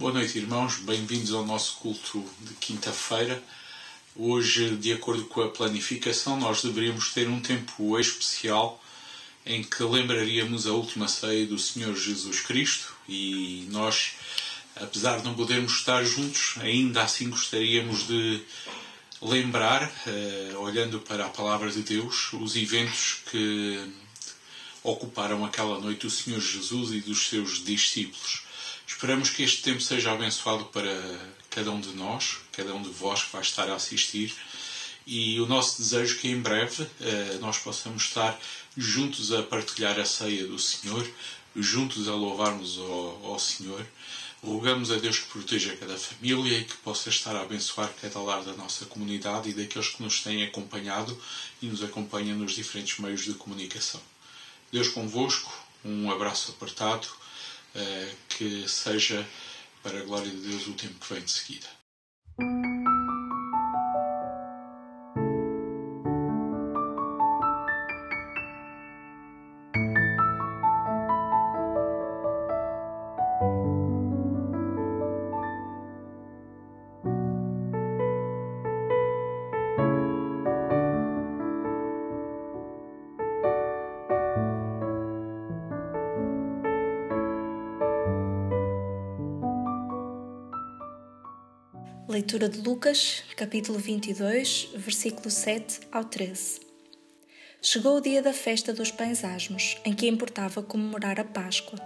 Boa noite, irmãos. Bem-vindos ao nosso culto de quinta-feira. Hoje, de acordo com a planificação, nós deveríamos ter um tempo especial em que lembraríamos a última ceia do Senhor Jesus Cristo e nós, apesar de não podermos estar juntos, ainda assim gostaríamos de lembrar, olhando para a Palavra de Deus, os eventos que ocuparam aquela noite o Senhor Jesus e dos seus discípulos. Esperamos que este tempo seja abençoado para cada um de nós, cada um de vós que vai estar a assistir, e o nosso desejo é que em breve nós possamos estar juntos a partilhar a ceia do Senhor, juntos a louvarmos ao Senhor. Rogamos a Deus que proteja cada família e que possa estar a abençoar cada lar da nossa comunidade e daqueles que nos têm acompanhado e nos acompanham nos diferentes meios de comunicação. Deus convosco, um abraço apertado, que seja para a glória de Deus o tempo que vem de seguida. Leitura de Lucas, capítulo 22, versículo 7 ao 13. Chegou o dia da festa dos pães asmos, em que importava comemorar a Páscoa.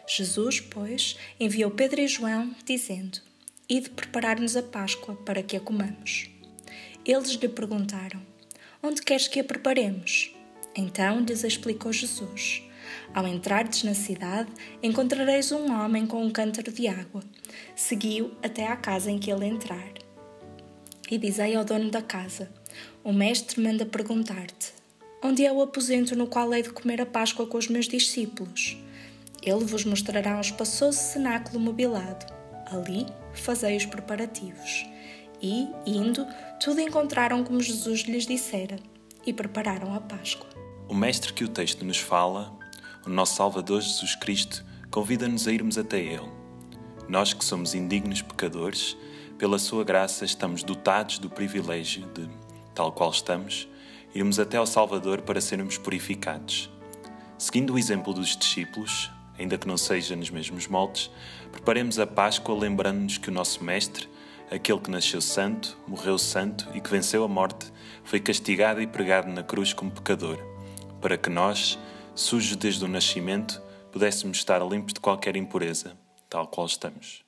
Jesus, pois, enviou Pedro e João, dizendo: Ide preparar-nos a Páscoa, para que a comamos. Eles lhe perguntaram: Onde queres que a preparemos? Então lhes explicou Jesus: Ao entrardes na cidade, encontrareis um homem com um cântaro de água. Segui-o até à casa em que ele entrar. E dizei ao dono da casa: O mestre manda perguntar-te: Onde é o aposento no qual hei de comer a Páscoa com os meus discípulos? Ele vos mostrará um espaçoso cenáculo mobilado. Ali fazei os preparativos. E, indo, tudo encontraram como Jesus lhes dissera, e prepararam a Páscoa. O mestre que o texto nos fala, o nosso Salvador Jesus Cristo, convida-nos a irmos até Ele. Nós que somos indignos pecadores, pela sua graça estamos dotados do privilégio de, tal qual estamos, irmos até ao Salvador para sermos purificados. Seguindo o exemplo dos discípulos, ainda que não seja nos mesmos moldes, preparemos a Páscoa lembrando-nos que o nosso Mestre, aquele que nasceu santo, morreu santo e que venceu a morte, foi castigado e pregado na cruz como pecador, para que nós, sujos desde o nascimento, pudéssemos estar limpos de qualquer impureza, tal qual estamos.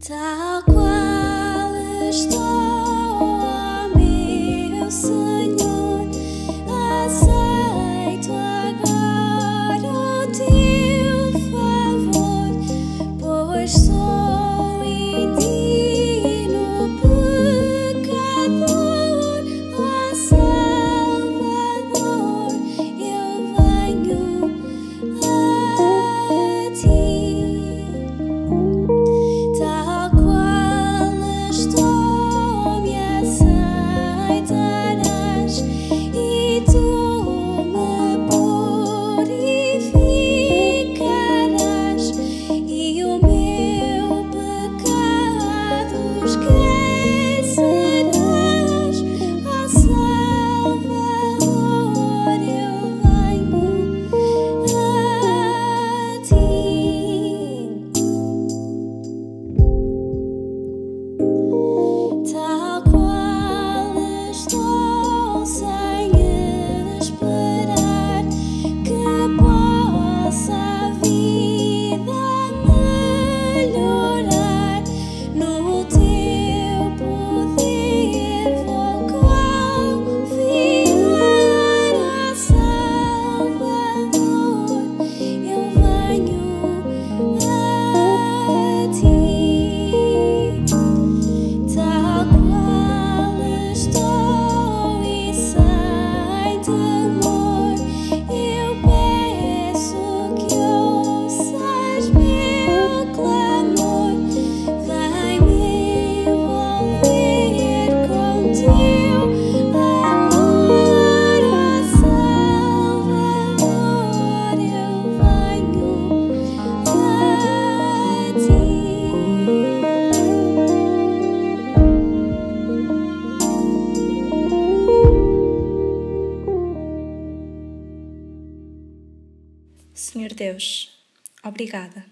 Tal qual estou, ó meu Senhor, aceito agora o teu favor, pois sou indigno pecador, ó Salvador, eu venho a ti. Tal qual estou, Senhor Deus, obrigada.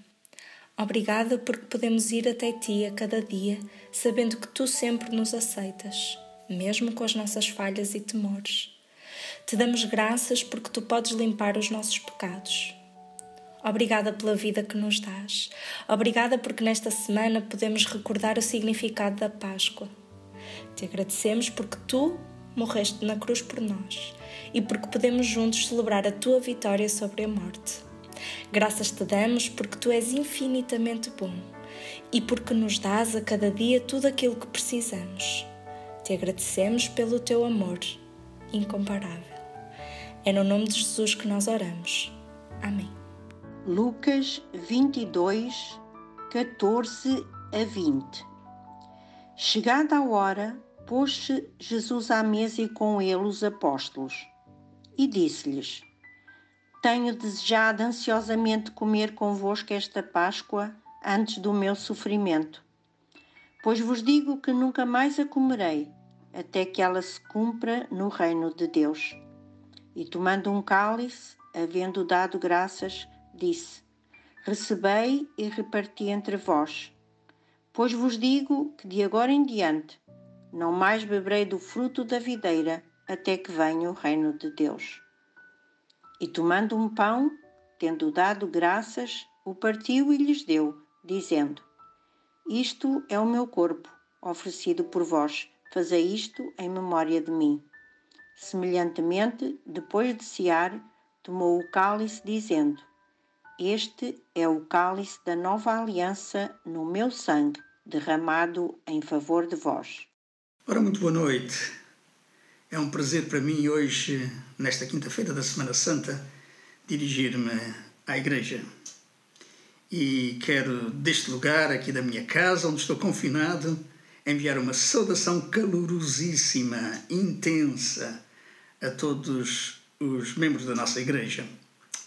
Obrigada porque podemos ir até Ti a cada dia, sabendo que Tu sempre nos aceitas, mesmo com as nossas falhas e temores. Te damos graças porque Tu podes limpar os nossos pecados. Obrigada pela vida que nos dás. Obrigada porque nesta semana podemos recordar o significado da Páscoa. Te agradecemos porque Tu morreste na cruz por nós e porque podemos juntos celebrar a Tua vitória sobre a morte. Graças te damos porque Tu és infinitamente bom e porque nos dás a cada dia tudo aquilo que precisamos. Te agradecemos pelo Teu amor incomparável. É no nome de Jesus que nós oramos. Amém. Lucas 22, 14 a 20. Chegada a hora, pôs-se Jesus à mesa e com ele os apóstolos, e disse-lhes: Tenho desejado ansiosamente comer convosco esta Páscoa antes do meu sofrimento. Pois vos digo que nunca mais a comerei, até que ela se cumpra no reino de Deus. E tomando um cálice, havendo dado graças, disse: Recebei e reparti entre vós. Pois vos digo que de agora em diante não mais beberei do fruto da videira, até que venha o reino de Deus. E tomando um pão, tendo dado graças, o partiu e lhes deu, dizendo: Isto é o meu corpo, oferecido por vós. Fazei isto em memória de mim. Semelhantemente, depois de cear, tomou o cálice, dizendo: Este é o cálice da nova aliança no meu sangue, derramado em favor de vós. Ora, muito boa noite. É um prazer para mim hoje, nesta quinta-feira da Semana Santa, dirigir-me à igreja. E quero, deste lugar, aqui da minha casa, onde estou confinado, enviar uma saudação calorosíssima, intensa, a todos os membros da nossa igreja,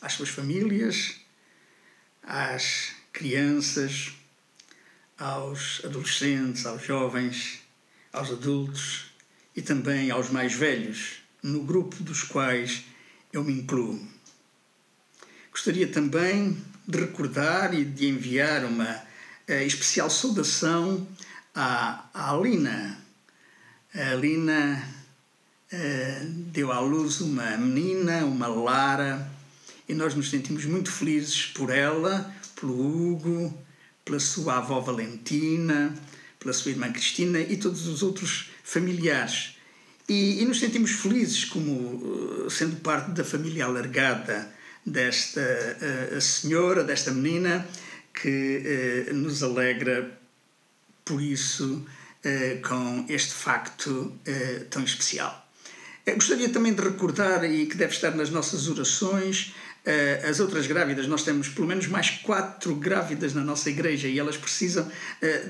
às suas famílias, às crianças, aos adolescentes, aos jovens, aos adultos e também aos mais velhos, no grupo dos quais eu me incluo. Gostaria também de recordar e de enviar uma especial saudação à Alina. A Alina deu à luz uma menina, uma Lara, e nós nos sentimos muito felizes por ela, pelo Hugo, pela sua avó Valentina, pela sua irmã Cristina e todos os outros familiares. E nos sentimos felizes como sendo parte da família alargada desta senhora, desta menina, que nos alegra por isso com este facto tão especial. Gostaria também de recordar, e que deve estar nas nossas orações, as outras grávidas. Nós temos pelo menos mais 4 grávidas na nossa igreja e elas precisam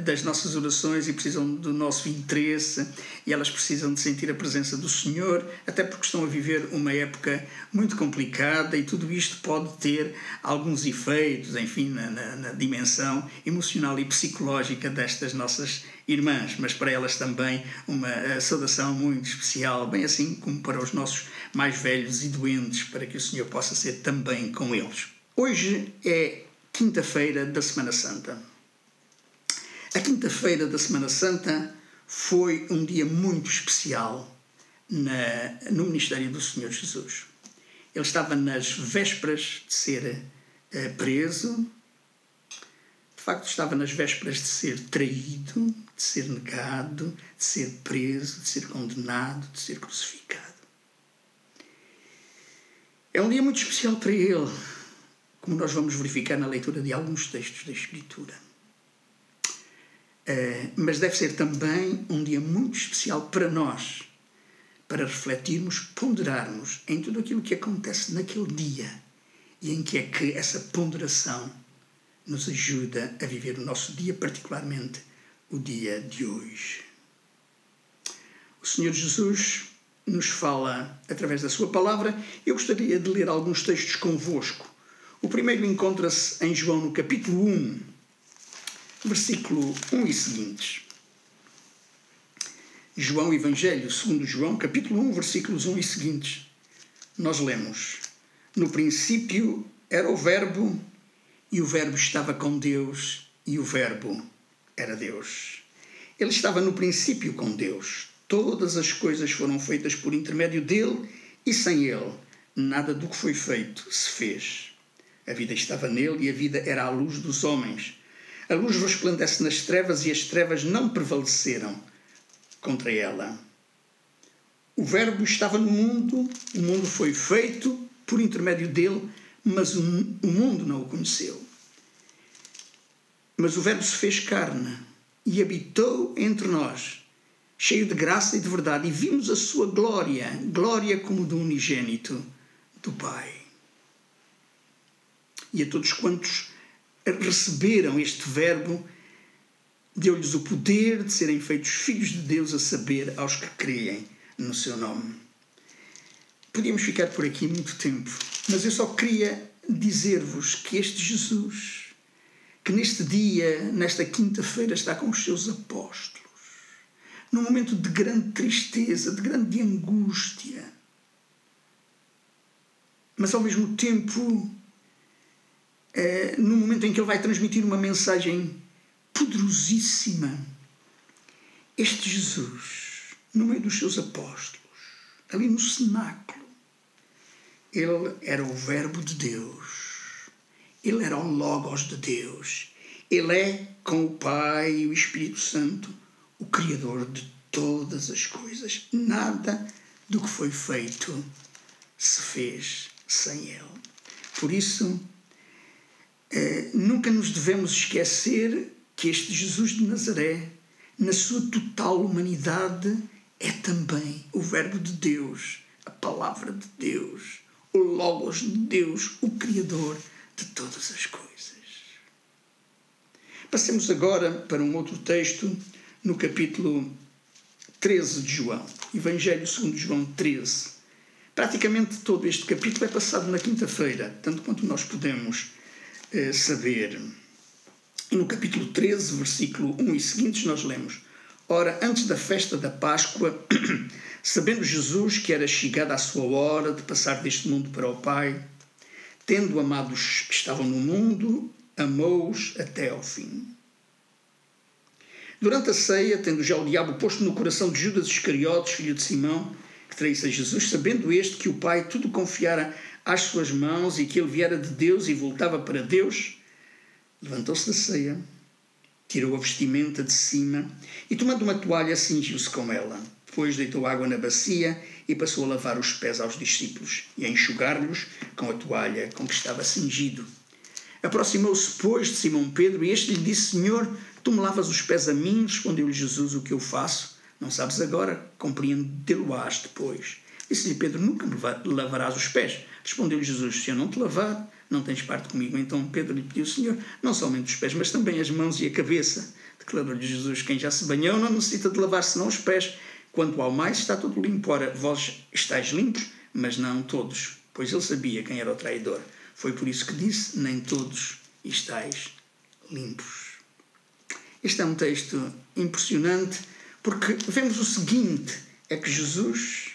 das nossas orações e precisam do nosso interesse e elas precisam de sentir a presença do Senhor, até porque estão a viver uma época muito complicada e tudo isto pode ter alguns efeitos, enfim, na dimensão emocional e psicológica destas nossas irmãs, mas para elas também uma saudação muito especial, bem assim como para os nossos mais velhos e doentes, para que o Senhor possa ser também com eles. Hoje é quinta-feira da Semana Santa. A quinta-feira da Semana Santa foi um dia muito especial no ministério do Senhor Jesus. Ele estava nas vésperas de ser preso, de facto estava nas vésperas de ser traído, de ser negado, de ser preso, de ser condenado, de ser crucificado. É um dia muito especial para ele, como nós vamos verificar na leitura de alguns textos da Escritura. Mas deve ser também um dia muito especial para nós, para refletirmos, ponderarmos em tudo aquilo que acontece naquele dia e em que é que essa ponderação nos ajuda a viver o nosso dia, particularmente o dia de hoje. O Senhor Jesus nos fala através da sua palavra. Eu gostaria de ler alguns textos convosco. O primeiro encontra-se em João, no capítulo 1, versículo 1 e seguintes. João, Evangelho segundo João, capítulo 1, versículos 1 e seguintes. Nós lemos: No princípio era o Verbo, e o Verbo estava com Deus, e o Verbo era Deus. Ele estava no princípio com Deus. Todas as coisas foram feitas por intermédio dele, e sem ele, nada do que foi feito se fez. A vida estava nele, e a vida era a luz dos homens. A luz resplandece nas trevas, e as trevas não prevaleceram contra ela. O Verbo estava no mundo, o mundo foi feito por intermédio dele, mas o mundo não o conheceu. Mas o Verbo se fez carne e habitou entre nós, cheio de graça e de verdade, e vimos a sua glória, glória como do unigênito do Pai. E a todos quantos receberam este Verbo, deu-lhes o poder de serem feitos filhos de Deus, a saber, aos que creem no seu nome. Podíamos ficar por aqui muito tempo, mas eu só queria dizer-vos que este Jesus, que neste dia, nesta quinta-feira, está com os seus apóstolos, num momento de grande tristeza, de grande angústia, mas ao mesmo tempo, num momento em que ele vai transmitir uma mensagem poderosíssima, este Jesus, no meio dos seus apóstolos, ali no cenáculo, ele era o Verbo de Deus, ele era o Logos de Deus, ele é, com o Pai e o Espírito Santo, o Criador de todas as coisas. Nada do que foi feito se fez sem ele. Por isso, nunca nos devemos esquecer que este Jesus de Nazaré, na sua total humanidade, é também o Verbo de Deus, a Palavra de Deus, o Logos de Deus, o Criador de todas as coisas. Passemos agora para um outro texto, no capítulo 13 de João, Evangelho segundo João 13. Praticamente todo este capítulo é passado na quinta-feira, tanto quanto nós podemos saber. E no capítulo 13, versículo 1 e seguintes, nós lemos: Ora, antes da festa da Páscoa, sabendo Jesus que era chegada a sua hora de passar deste mundo para o Pai, tendo amado os que estavam no mundo, amou-os até ao fim. Durante a ceia, tendo já o diabo posto no coração de Judas Iscariotes, filho de Simão, que traísse a Jesus, sabendo este que o Pai tudo confiara às suas mãos e que ele viera de Deus e voltava para Deus, levantou-se da ceia, tirou a vestimenta de cima e, tomando uma toalha, cingiu-se com ela. Depois deitou água na bacia e passou a lavar os pés aos discípulos e a enxugar-lhes com a toalha com que estava cingido. Aproximou-se, pois, de Simão Pedro e este lhe disse: Senhor, tu me lavas os pés a mim? Respondeu-lhe Jesus: O que eu faço não sabes agora, compreendê-lo-ás depois. Disse-lhe Pedro: Nunca me lavarás os pés. Respondeu-lhe Jesus: Se eu não te lavar, não tens parte comigo. Então Pedro lhe pediu: Senhor, não somente os pés, mas também as mãos e a cabeça. Declarou-lhe Jesus: Quem já se banhou não necessita de lavar senão os pés. Quanto ao mais, está tudo limpo. Ora, vós estáis limpos, mas não todos, pois ele sabia quem era o traidor. Foi por isso que disse: Nem todos estáis limpos. Este é um texto impressionante, porque vemos o seguinte: é que Jesus,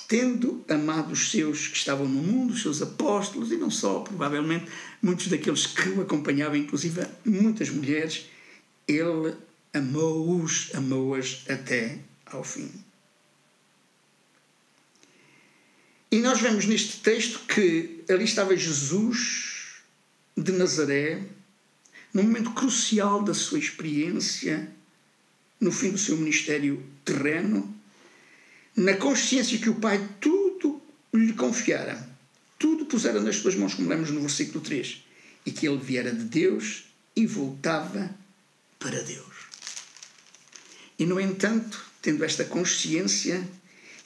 tendo amado os seus que estavam no mundo, os seus apóstolos, e não só, provavelmente, muitos daqueles que o acompanhavam, inclusive muitas mulheres, ele amou-as até ao fim. E nós vemos neste texto que ali estava Jesus de Nazaré, num momento crucial da sua experiência, no fim do seu ministério terreno, na consciência que o Pai tudo lhe confiara, tudo pusera nas suas mãos, como lemos no versículo 3, e que ele viera de Deus e voltava para Deus. E, no entanto, tendo esta consciência,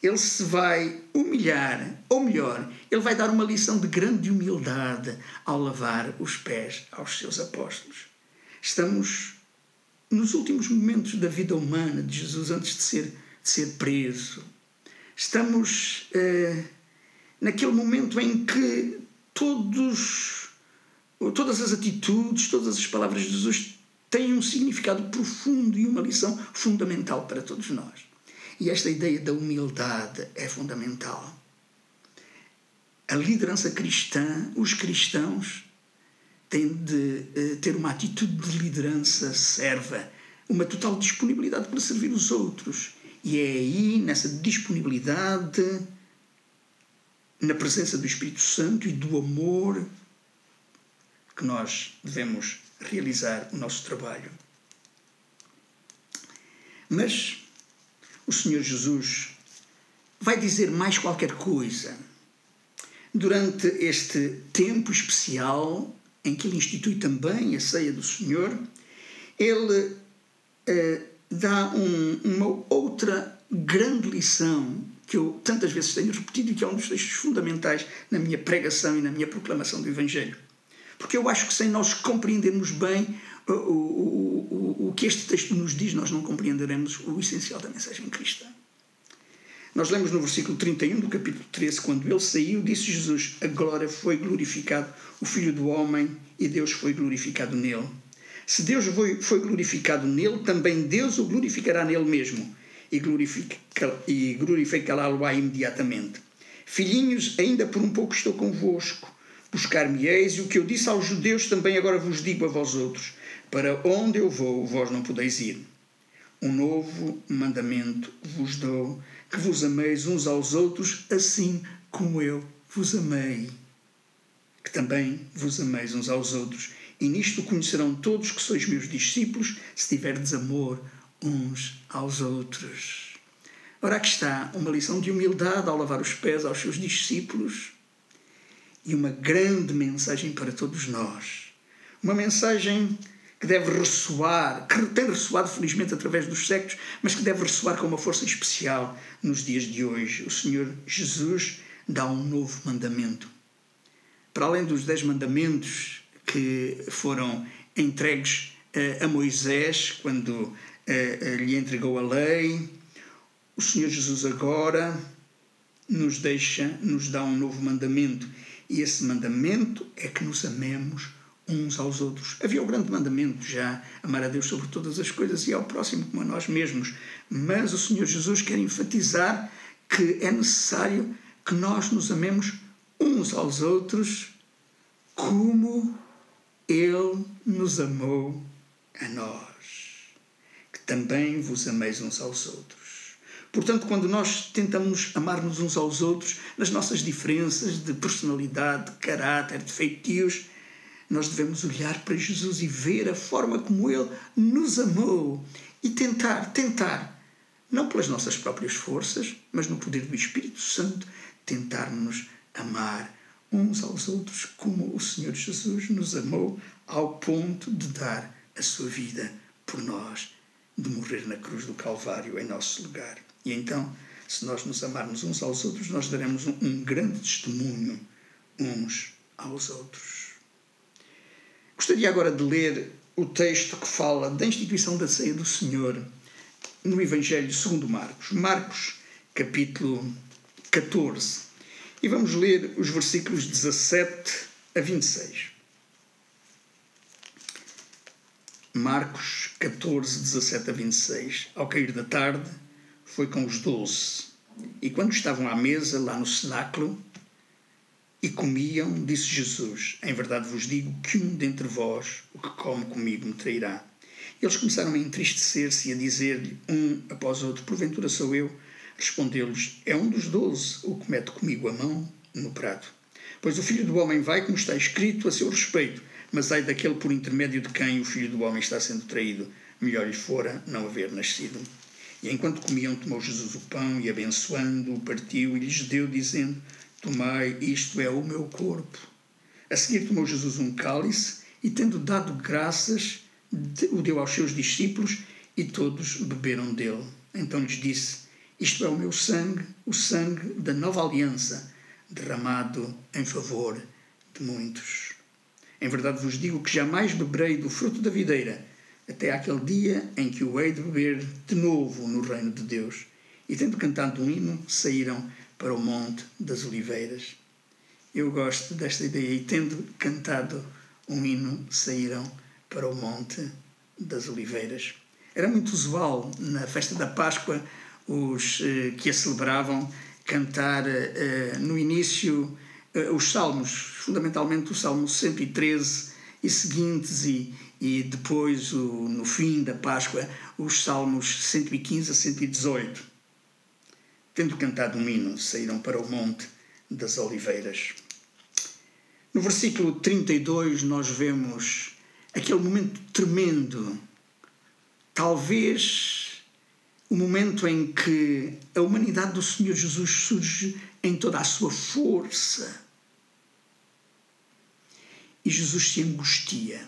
ele se vai humilhar, ou melhor, ele vai dar uma lição de grande humildade ao lavar os pés aos seus apóstolos. Estamos nos últimos momentos da vida humana de Jesus, antes de ser preso. Estamos naquele momento em que todas as atitudes, todas as palavras de Jesus têm um significado profundo e uma lição fundamental para todos nós. E esta ideia da humildade é fundamental. a liderança cristã, os cristãos, têm de ter uma atitude de liderança serva, uma total disponibilidade para servir os outros. E é aí, nessa disponibilidade, na presença do Espírito Santo e do amor, que nós devemos realizar o nosso trabalho. Mas o Senhor Jesus vai dizer mais qualquer coisa. Durante este tempo especial, em que Ele institui também a ceia do Senhor, Ele dá uma outra grande lição que eu tantas vezes tenho repetido e que é um dos textos fundamentais na minha pregação e na minha proclamação do Evangelho. Porque eu acho que sem nós compreendermos bem o que este texto nos diz, nós não compreenderemos o essencial da mensagem cristã. Nós lemos no versículo 31 do capítulo 13, quando Ele saiu, disse Jesus: agora foi glorificado o Filho do Homem e Deus foi glorificado nele. Se Deus foi glorificado nele, também Deus o glorificará nele mesmo e glorificará-lo-á imediatamente. Filhinhos, ainda por um pouco estou convosco. Buscar-me-eis, e o que eu disse aos judeus também agora vos digo a vós outros: para onde eu vou, vós não podeis ir. Um novo mandamento vos dou, que vos ameis uns aos outros, assim como eu vos amei. Que também vos ameis uns aos outros. E nisto conhecerão todos que sois meus discípulos, se tiverdes amor uns aos outros. Ora, aqui está uma lição de humildade ao lavar os pés aos seus discípulos e uma grande mensagem para todos nós. Uma mensagem que deve ressoar, que tem ressoado felizmente através dos séculos, mas que deve ressoar com uma força especial nos dias de hoje. O Senhor Jesus dá um novo mandamento. Para além dos 10 mandamentos que foram entregues a Moisés quando lhe entregou a lei, o Senhor Jesus agora nos dá um novo mandamento. E esse mandamento é que nos amemos uns aos outros. Havia o grande mandamento já, amar a Deus sobre todas as coisas e ao próximo como a nós mesmos. Mas o Senhor Jesus quer enfatizar que é necessário que nós nos amemos uns aos outros como Ele nos amou a nós. Que também vos ameis uns aos outros. Portanto, quando nós tentamos amar-nos uns aos outros, nas nossas diferenças de personalidade, de caráter, de feitios, nós devemos olhar para Jesus e ver a forma como Ele nos amou e tentar, não pelas nossas próprias forças, mas no poder do Espírito Santo, tentarmos amar uns aos outros como o Senhor Jesus nos amou ao ponto de dar a sua vida por nós, de morrer na cruz do Calvário em nosso lugar. E então, se nós nos amarmos uns aos outros, nós daremos um grande testemunho uns aos outros. Gostaria agora de ler o texto que fala da instituição da ceia do Senhor no Evangelho segundo Marcos. Marcos, capítulo 14. E vamos ler os versículos 17 a 26. Marcos 14, 17 a 26. Ao cair da tarde, foi com os 12. E quando estavam à mesa, lá no cenáculo, e comiam, disse Jesus: em verdade vos digo que um dentre vós, o que come comigo, me trairá. Eles começaram a entristecer-se e a dizer-lhe, um após outro: porventura sou eu? Respondeu-lhes: é um dos 12, o que mete comigo a mão no prato. Pois o Filho do Homem vai, como está escrito a seu respeito, mas ai daquele por intermédio de quem o Filho do Homem está sendo traído. Melhor lhe fora não haver nascido. E enquanto comiam, tomou Jesus o pão e, abençoando-o, partiu e lhes deu, dizendo: tomai, isto é o meu corpo. A seguir tomou Jesus um cálice e, tendo dado graças, o deu aos seus discípulos e todos beberam dele. Então lhes disse: isto é o meu sangue, o sangue da nova aliança, derramado em favor de muitos. Em verdade vos digo que jamais beberei do fruto da videira, até àquele dia em que o hei de beber de novo no reino de Deus. E tendo cantado um hino, saíram para o Monte das Oliveiras. Eu gosto desta ideia. E tendo cantado um hino, saíram para o Monte das Oliveiras. Era muito usual na festa da Páscoa os que a celebravam cantar no início os salmos, fundamentalmente o Salmo 113 e seguintes, e depois, no fim da Páscoa, os Salmos 115 a 118. Tendo cantado um hino, saíram para o Monte das Oliveiras. No versículo 32 nós vemos aquele momento tremendo, talvez o momento em que a humanidade do Senhor Jesus surge em toda a sua força. E Jesus se angustia.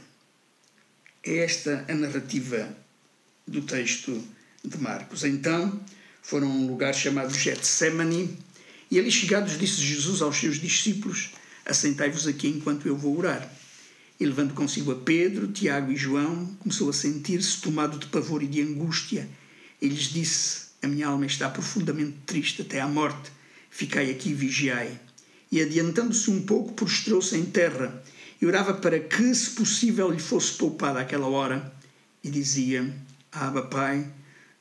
É esta a narrativa do texto de Marcos. Então foram a um lugar chamado Getsemane, e ali chegados disse Jesus aos seus discípulos: assentai-vos aqui enquanto eu vou orar. E levando consigo a Pedro, Tiago e João, começou a sentir-se tomado de pavor e de angústia. E lhes disse: a minha alma está profundamente triste até à morte. Ficai aqui e vigiai. E adiantando-se um pouco, prostrou-se em terra e orava para que, se possível, lhe fosse poupada aquela hora. E dizia: Abba, Pai,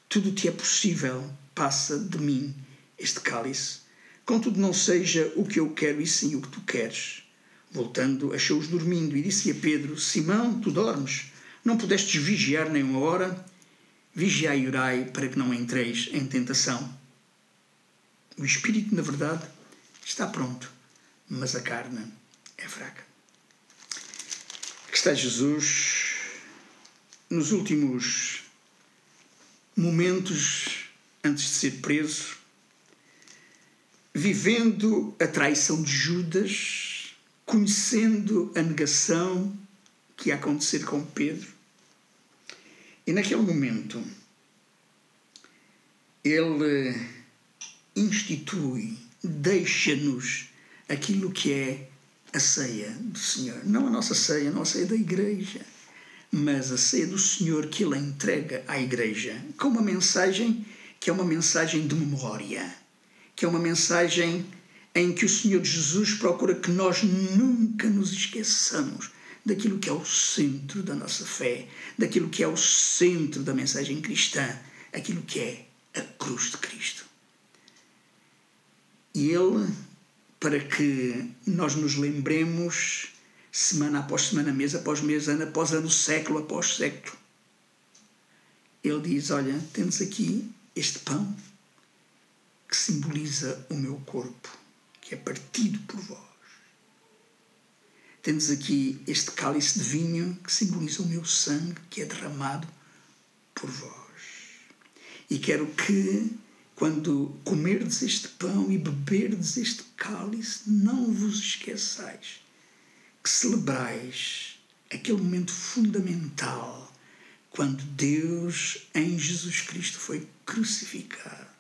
tudo te é possível, passa de mim este cálice. Contudo, não seja o que eu quero, e sim o que tu queres. Voltando, achou-os dormindo e disse a Pedro: Simão, tu dormes? Não pudestes vigiar nem uma hora? Vigiai e orai para que não entreis em tentação. O espírito, na verdade, está pronto, mas a carne é fraca. Aqui está Jesus, nos últimos momentos antes de ser preso, vivendo a traição de Judas, conhecendo a negação que ia acontecer com Pedro. E naquele momento, ele institui, deixa-nos aquilo que é a ceia do Senhor. Não a nossa ceia, não a ceia da Igreja, mas a ceia do Senhor que ele entrega à Igreja, com uma mensagem que é uma mensagem de memória, que é uma mensagem em que o Senhor Jesus procura que nós nunca nos esqueçamos daquilo que é o centro da nossa fé, daquilo que é o centro da mensagem cristã, aquilo que é a cruz de Cristo. E ele, para que nós nos lembremos, semana após semana, mês após mês, ano após ano, século após século, ele diz: olha, temos aqui este pão que simboliza o meu corpo, que é partido por vós. Temos aqui este cálice de vinho que simboliza o meu sangue, que é derramado por vós. E quero que, quando comerdes este pão e beberdes este cálice, não vos esqueçais que celebrais aquele momento fundamental quando Deus, em Jesus Cristo, foi crucificado.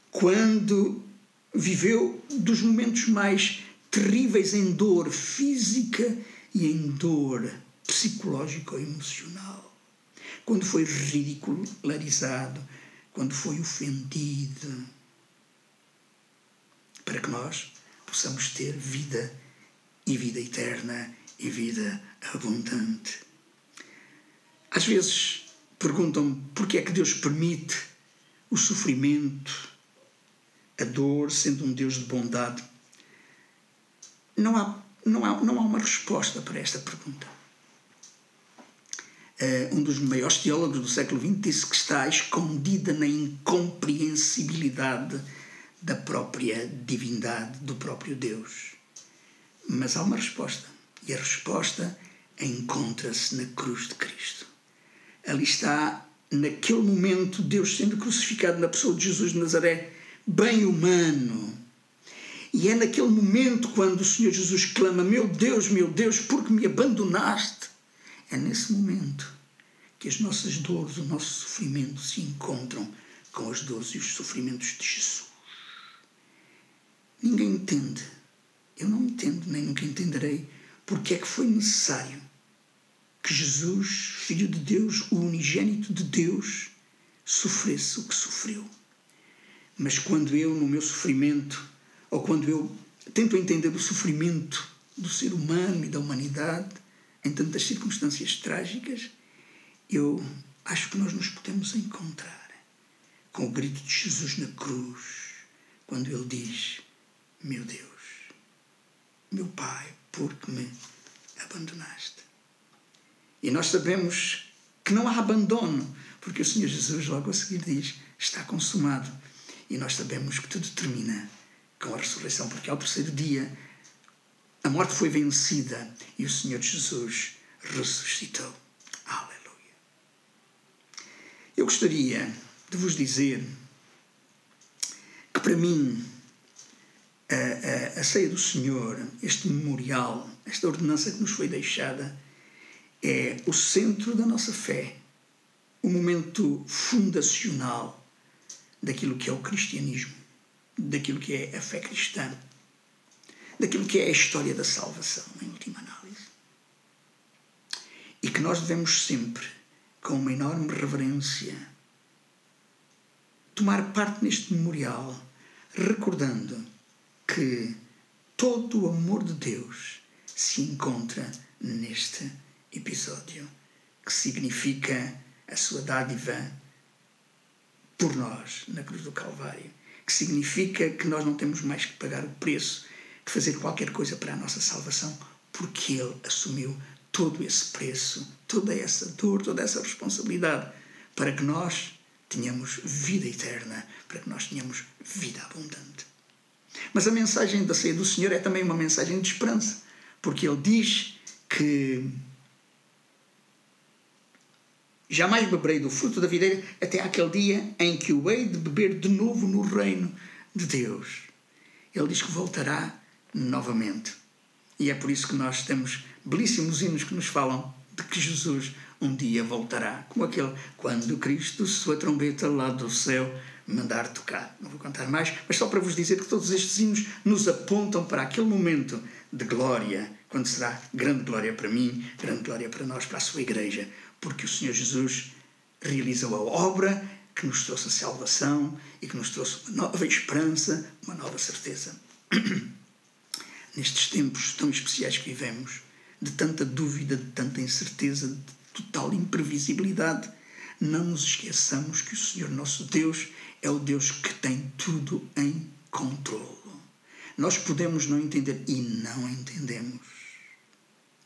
Quando viveu dos momentos mais terríveis em dor física e em dor psicológica ou emocional. Quando foi ridicularizado, quando foi ofendido, para que nós possamos ter vida e vida eterna e vida abundante. Às vezes perguntam-me porquê é que Deus permite o sofrimento, a dor, sendo um Deus de bondade. Não há uma resposta para esta pergunta. Um dos maiores teólogos do século XX disse que está escondida na incompreensibilidade da própria divindade, do próprio Deus. Mas há uma resposta, e a resposta encontra-se na cruz de Cristo. Ali está, naquele momento, Deus sendo crucificado na pessoa de Jesus de Nazaré, bem humano. E é naquele momento quando o Senhor Jesus clama: meu Deus, por que me abandonaste? É nesse momento que as nossas dores, o nosso sofrimento se encontram com as dores e os sofrimentos de Jesus. Ninguém entende. Eu não entendo, nem nunca entenderei porque é que foi necessário que Jesus, Filho de Deus, o unigênito de Deus, sofresse o que sofreu. Mas quando eu, no meu sofrimento, ou quando eu tento entender o sofrimento do ser humano e da humanidade, em tantas circunstâncias trágicas, eu acho que nós nos podemos encontrar com o grito de Jesus na cruz, quando ele diz: meu Deus, meu Pai, por que me abandonaste? E nós sabemos que não há abandono, porque o Senhor Jesus logo a seguir diz, está consumado. E nós sabemos que tudo termina com a ressurreição, porque ao terceiro dia a morte foi vencida e o Senhor Jesus ressuscitou. Aleluia. Eu gostaria de vos dizer que para mim a ceia do Senhor, este memorial, esta ordenança que nos foi deixada, é o centro da nossa fé, o momento fundacional daquilo que é o cristianismo, daquilo que é a fé cristã, daquilo que é a história da salvação, em última análise. E que nós devemos sempre, com uma enorme reverência, tomar parte neste memorial, recordando que todo o amor de Deus se encontra neste episódio, que significa a sua dádiva por nós na cruz do Calvário, que significa que nós não temos mais que pagar o preço de fazer qualquer coisa para a nossa salvação, porque Ele assumiu todo esse preço, toda essa dor, toda essa responsabilidade, para que nós tenhamos vida eterna, para que nós tenhamos vida abundante. Mas a mensagem da ceia do Senhor é também uma mensagem de esperança, porque Ele diz que jamais beberei do fruto da videira até aquele dia em que o hei de beber de novo no reino de Deus. Ele diz que voltará novamente. E é por isso que nós temos belíssimos hinos que nos falam de que Jesus um dia voltará. Como aquele, quando Cristo sua trombeta lá do céu mandar tocar. Não vou contar mais, mas só para vos dizer que todos estes hinos nos apontam para aquele momento de glória, quando será grande glória para mim, grande glória para nós, para a sua igreja, porque o Senhor Jesus realizou a obra que nos trouxe a salvação e que nos trouxe uma nova esperança, uma nova certeza. Nestes tempos tão especiais que vivemos, de tanta dúvida, de tanta incerteza, de total imprevisibilidade, não nos esqueçamos que o Senhor nosso Deus é o Deus que tem tudo em controle. Nós podemos não entender e não entendemos.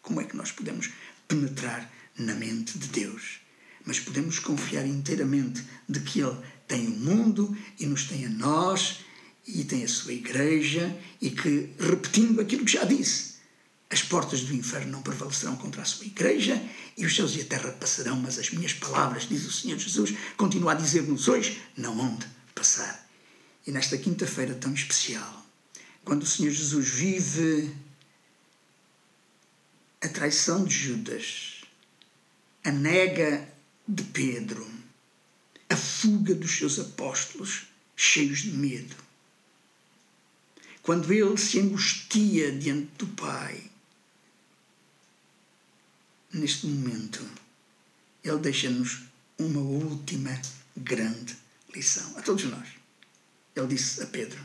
Como é que nós podemos penetrar na mente de Deus? Mas podemos confiar inteiramente de que Ele tem o mundo e nos tem a nós e tem a sua igreja e que, repetindo aquilo que já disse, as portas do inferno não prevalecerão contra a sua igreja e os céus e a terra passarão, mas as minhas palavras, diz o Senhor Jesus, continua a dizer-nos hoje, não hão de passar. E nesta quinta-feira tão especial, quando o Senhor Jesus vive a traição de Judas, a nega de Pedro, a fuga dos seus apóstolos cheios de medo, quando ele se angustia diante do Pai, neste momento, ele deixa-nos uma última grande lição a todos nós. Ele disse a Pedro,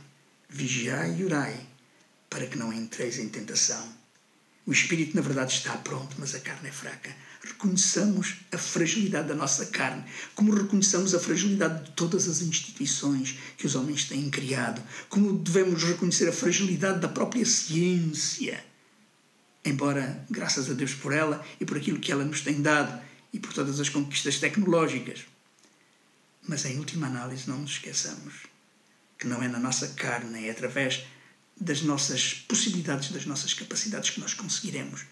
vigiai e orai para que não entreis em tentação. O espírito, na verdade, está pronto, mas a carne é fraca. Reconheçamos a fragilidade da nossa carne, como reconheçamos a fragilidade de todas as instituições que os homens têm criado, como devemos reconhecer a fragilidade da própria ciência, embora, graças a Deus por ela e por aquilo que ela nos tem dado e por todas as conquistas tecnológicas. Mas, em última análise, não nos esqueçamos que não é na nossa carne, é através das nossas possibilidades, das nossas capacidades que nós conseguiremos,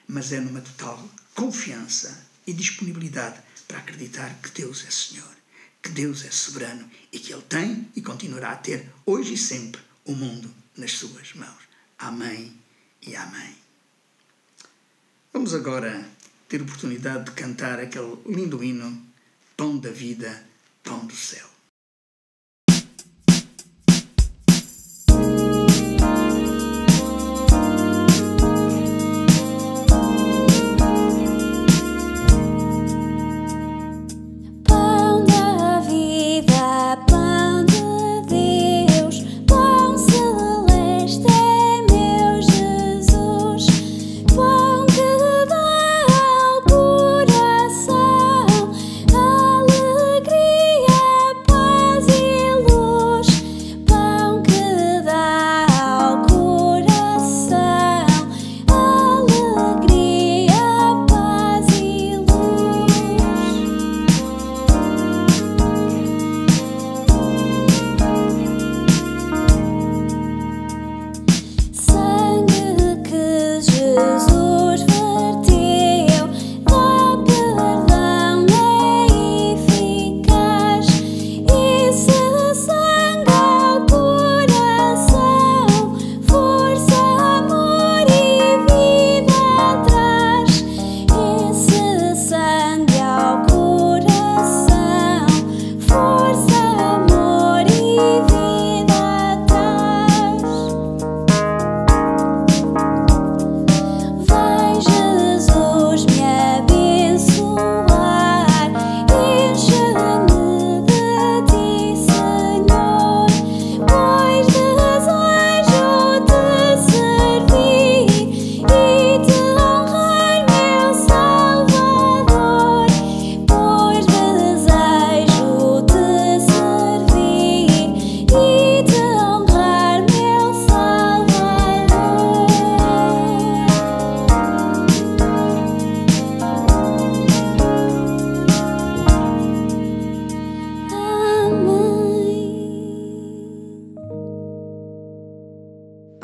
mas é numa total confiança e disponibilidade para acreditar que Deus é Senhor, que Deus é soberano e que Ele tem e continuará a ter, hoje e sempre, o mundo nas suas mãos. Amém e amém. Vamos agora ter a oportunidade de cantar aquele lindo hino, Pão da Vida, Pão do Céu. Alegria.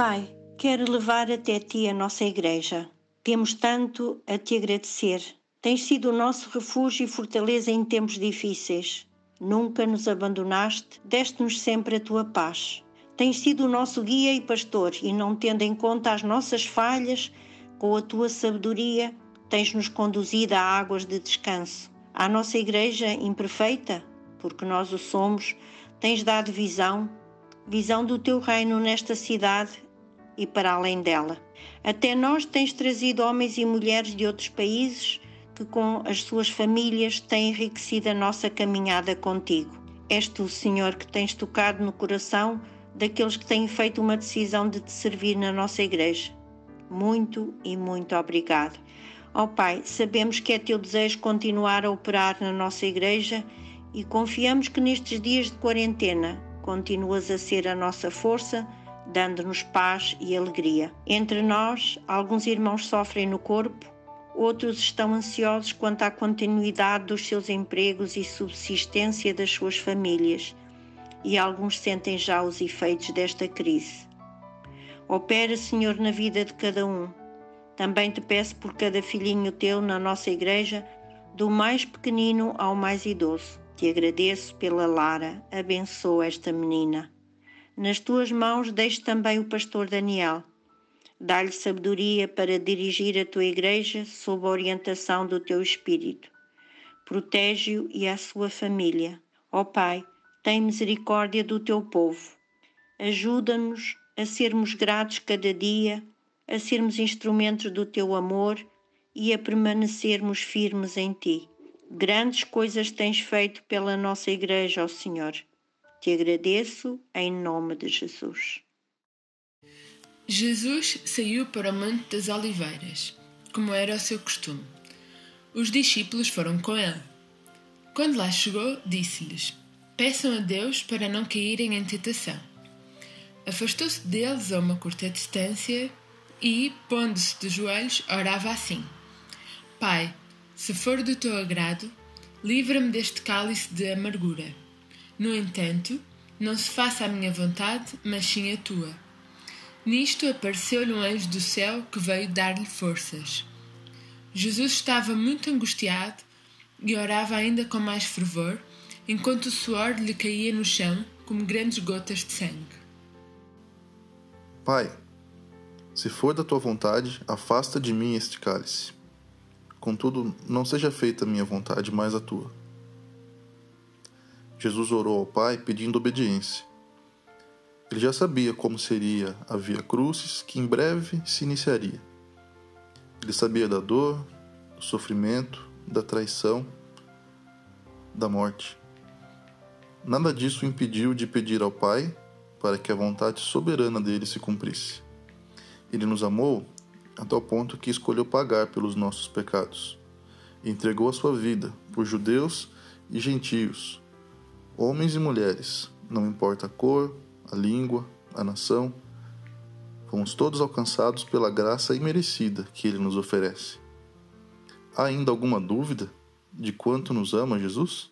Pai, quero levar até Ti a nossa Igreja. Temos tanto a Te agradecer. Tens sido o nosso refúgio e fortaleza em tempos difíceis. Nunca nos abandonaste, deste-nos sempre a Tua paz. Tens sido o nosso guia e pastor e, não tendo em conta as nossas falhas, com a Tua sabedoria, tens-nos conduzido a águas de descanso. À nossa Igreja imperfeita, porque nós o somos, tens dado visão do Teu reino nesta cidade e para além dela. Até nós tens trazido homens e mulheres de outros países que com as suas famílias têm enriquecido a nossa caminhada contigo. És Tu, Senhor, que tens tocado no coração daqueles que têm feito uma decisão de Te servir na nossa Igreja. Muito e muito obrigado. Ó Pai, sabemos que é Teu desejo continuar a operar na nossa Igreja e confiamos que nestes dias de quarentena continuas a ser a nossa força, dando-nos paz e alegria. Entre nós, alguns irmãos sofrem no corpo, outros estão ansiosos quanto à continuidade dos seus empregos e subsistência das suas famílias, e alguns sentem já os efeitos desta crise. Opera, Senhor, na vida de cada um. Também Te peço por cada filhinho Teu na nossa Igreja, do mais pequenino ao mais idoso. Te agradeço pela Lara, abençoa esta menina. Nas Tuas mãos deixo também o pastor Daniel. Dá-lhe sabedoria para dirigir a Tua Igreja sob a orientação do Teu Espírito. Protege-o e a sua família. Ó Pai, tem misericórdia do Teu povo. Ajuda-nos a sermos gratos cada dia, a sermos instrumentos do Teu amor e a permanecermos firmes em Ti. Grandes coisas tens feito pela nossa Igreja, ó Senhor. Te agradeço em nome de Jesus. Jesus saiu para o Monte das Oliveiras, como era o seu costume. Os discípulos foram com ele. Quando lá chegou, disse-lhes: peçam a Deus para não caírem em tentação. Afastou-se deles a uma curta distância e, pondo-se de joelhos, orava assim: Pai, se for do Teu agrado, livra-me deste cálice de amargura. No entanto, não se faça a minha vontade, mas sim a Tua. Nisto apareceu-lhe um anjo do céu que veio dar-lhe forças. Jesus estava muito angustiado e orava ainda com mais fervor, enquanto o suor lhe caía no chão como grandes gotas de sangue. Pai, se for da Tua vontade, afasta de mim este cálice. Contudo, não seja feita a minha vontade, mas a Tua. Jesus orou ao Pai pedindo obediência. Ele já sabia como seria a Via Crucis, que em breve se iniciaria. Ele sabia da dor, do sofrimento, da traição, da morte. Nada disso o impediu de pedir ao Pai para que a vontade soberana dele se cumprisse. Ele nos amou a tal ponto que escolheu pagar pelos nossos pecados e entregou a sua vida por judeus e gentios, homens e mulheres, não importa a cor, a língua, a nação. Fomos todos alcançados pela graça imerecida que Ele nos oferece. Há ainda alguma dúvida de quanto nos ama Jesus?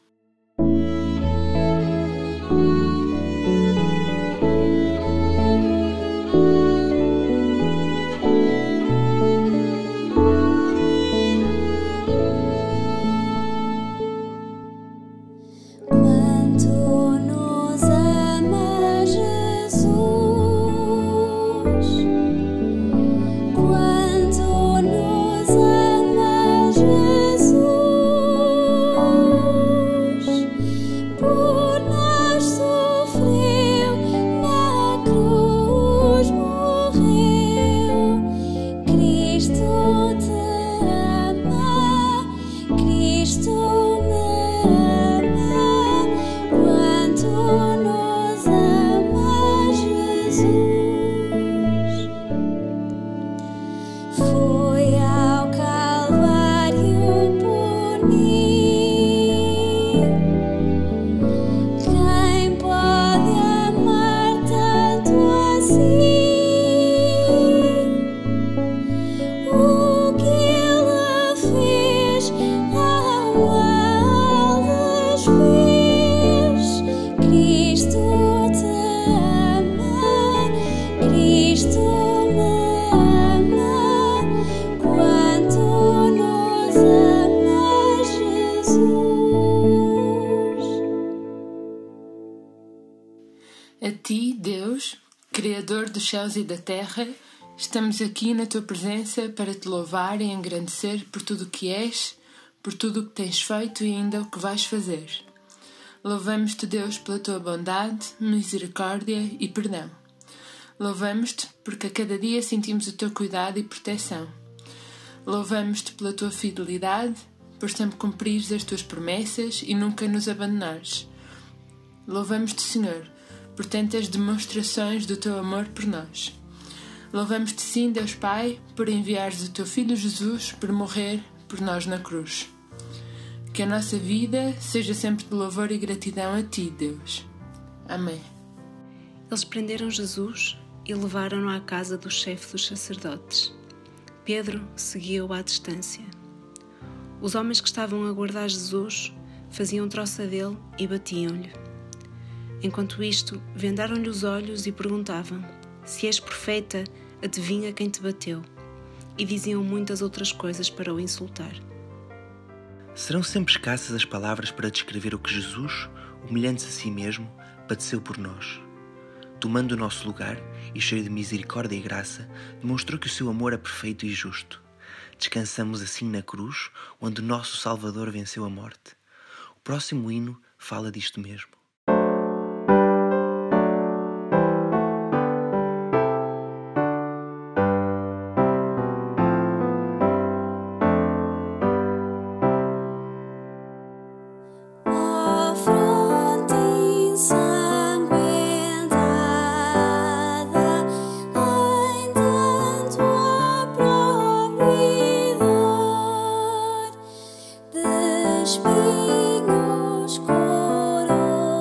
Cristo A ti, Deus, Criador dos céus e da terra, estamos aqui na tua presença para te louvar e engrandecer por tudo o que és, por tudo o que tens feito e ainda o que vais fazer. Louvamos-te, Deus, pela tua bondade, misericórdia e perdão. Louvamos-te porque a cada dia sentimos o teu cuidado e proteção. Louvamos-te pela tua fidelidade, por sempre cumprires as tuas promessas e nunca nos abandonares. Louvamos-te, Senhor, por tantas demonstrações do teu amor por nós. Louvamos-te, sim, Deus Pai, por enviares o teu Filho Jesus para morrer por nós na cruz. Que a nossa vida seja sempre de louvor e gratidão a ti, Deus. Amém. Eles prenderam Jesus e levaram-no à casa do chefe dos sacerdotes. Pedro seguia-o à distância. Os homens que estavam a guardar Jesus faziam troça dele e batiam-lhe. Enquanto isto, vendaram-lhe os olhos e perguntavam: se és profeta, adivinha quem te bateu? E diziam muitas outras coisas para o insultar. Serão sempre escassas as palavras para descrever o que Jesus, humilhando-se a si mesmo, padeceu por nós. Tomando o nosso lugar e cheio de misericórdia e graça, demonstrou que o seu amor é perfeito e justo. Descansamos assim na cruz, onde o nosso Salvador venceu a morte. O próximo hino fala disto mesmo. Espinhos coroa.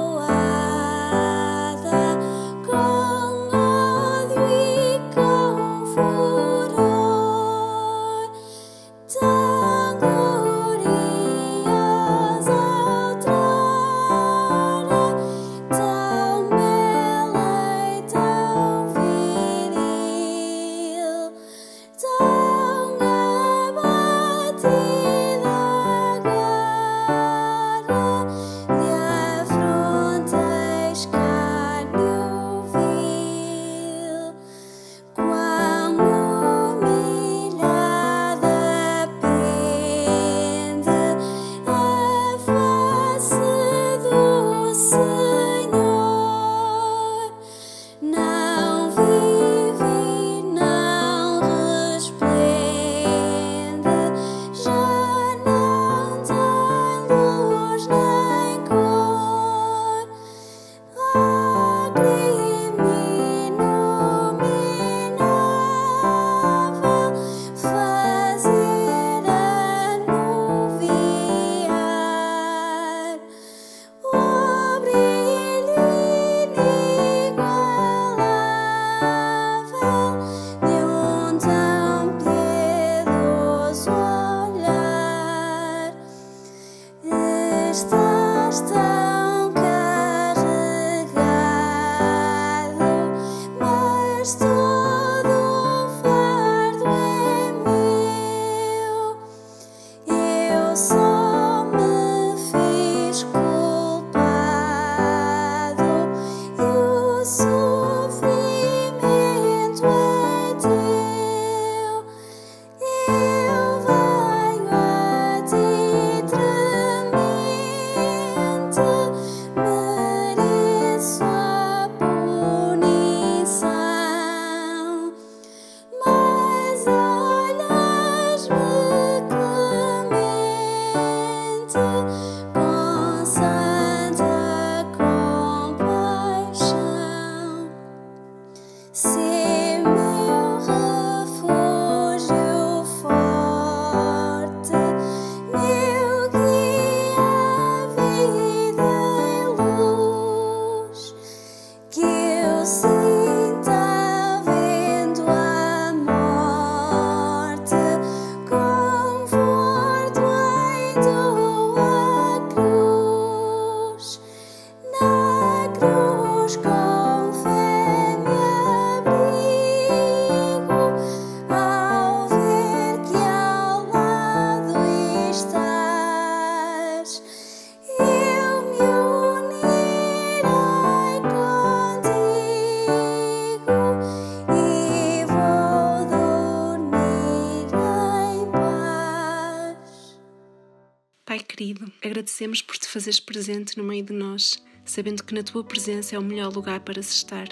Agradecemos por te fazeres presente no meio de nós, sabendo que na tua presença é o melhor lugar para se estar.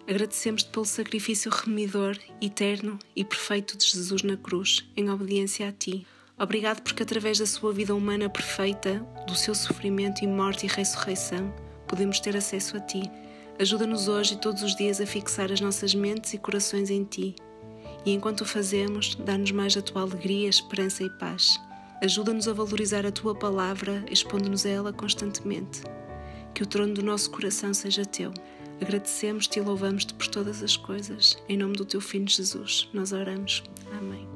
Agradecemos-te pelo sacrifício remidor, eterno e perfeito de Jesus na cruz, em obediência a ti. Obrigado porque através da sua vida humana perfeita, do seu sofrimento e morte e ressurreição, podemos ter acesso a ti. Ajuda-nos hoje e todos os dias a fixar as nossas mentes e corações em ti. E enquanto o fazemos, dá-nos mais a tua alegria, esperança e paz. Ajuda-nos a valorizar a tua palavra, expondo-nos a ela constantemente. Que o trono do nosso coração seja teu. Agradecemos-te e louvamos-te por todas as coisas. Em nome do teu Filho Jesus, nós oramos. Amém.